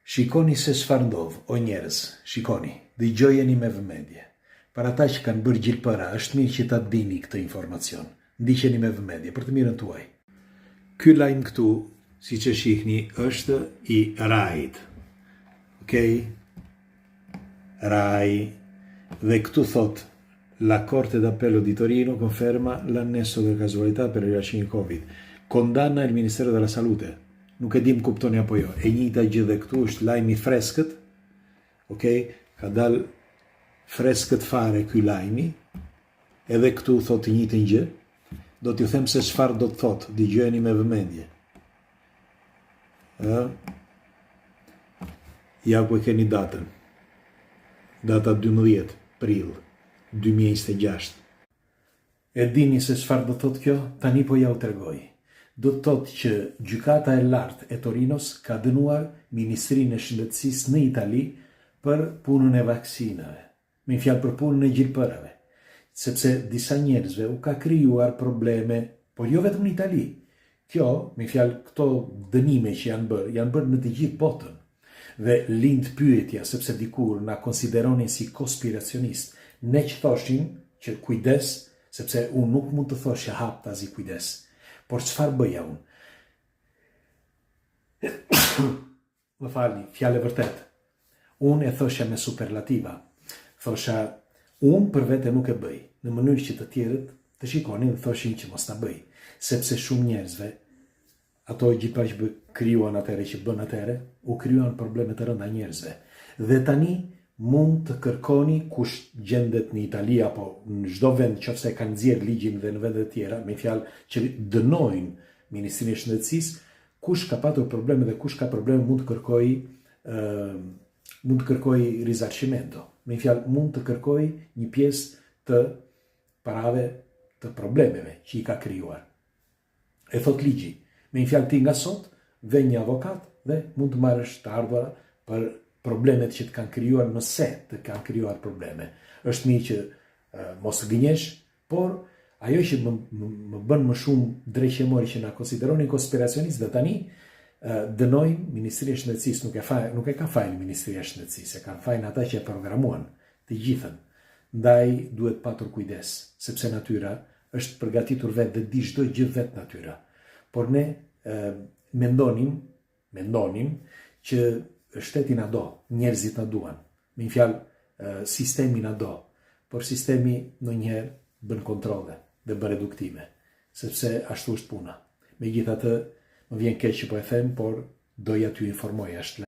Shikoni se çfarë ndodh, o njerëz, shikoni, dëgjojeni me vëmendje. Për ata që kanë bërë gjilpëra, është mirë që ta dini këtë informacion. Ndiqeni me vëmendje për të mirën tuaj. Ky lajm këtu, siç e shihni, është i RAI-t. Okej? RAI. Dhe këtu thot, la Corte d'Appello di Torino conferma l'annesso delle casualità per il vaccino Covid. Condanna il Ministero della Salute. Nuk e dim kuptoni apo jo. E njëjta gjë dhe këtu është lajmi freskët. Okej? Ka dal freskët fare ky lajmi. Edhe këtu thot i njëjtën gjë. Do t'ju them se çfarë do të thot. Dëgjojeni me vëmendje. Ja ku e keni datën. Data 12 prill 2026. E dini se çfarë do të thot kjo? Tani po ja u tregoj. Do të thotë që gjykata e lartë e Torinos ka dënuar Ministrinë e Shëndetësisë në Itali për punën e vaksinave, me fjalë për punën e gjilpërave, sepse disa njerëzve u ka krijuar probleme, por jo vetëm në Itali. Kjo, me fjalë këto dënime që janë bërë në të gjithë botën. Dhe lind pyetja, sepse dikur na konsideronin si konspiracionist, ne që thoshin që kujdes, sepse unë nuk mund të thosh që hap tazi kujdes. Por çfarë bëja unë? Më falni, fjalë vërtet. Unë e thosha me superlativa. Thosha, unë për vete nuk e bëj, në mënyrë që të tjerët të shikonin dhe thoshin që mos ta bëj. Sepse shumë njerëzve, ato gjitha që krijuan atëre që bën atëre, u krijuan probleme të rënda njerëzve. Dhe tani mund të kërkoni kush gjendet në Itali apo në çdo vend nëse kanë nxjerr ligjin dhe në vende të tjera, me fjalë që dënojnë Ministrinë e Shëndetësisë, kush ka patur probleme dhe kush ka probleme mund të kërkojë risarcimento. Me fjalë mund të kërkojë një pjesë të parave të problemeve që i ka krijuar. E thot ligji. Me fjalë ti nga sot vjen një avokat dhe mund të marrësh të ardhura për problemet që të kanë krijuar nëse të kanë krijuar probleme. Është mirë që mos të gënjesh, por ajo që më bën më shumë dreqëmori që na konsideronin konspiracionistë dhe tani dënojnë Ministrinë e Shëndetësisë, nuk e ka fajin Ministria e Shëndetësisë, e kanë fajin ata që e programuan të gjithën. Ndaj duhet patur kujdes, sepse natyra është përgatitur vetë dhe di çdo gjë vetë natyra. Por ne mendonim që shteti na do, njerëzit na duan. Me një fjalë, sistemi na do, por sistemi ndonjëherë bën kontrolle dhe bën reduktime, sepse ashtu është puna. Megjithatë, më vjen keq që po e them, por doja t'ju informoj, është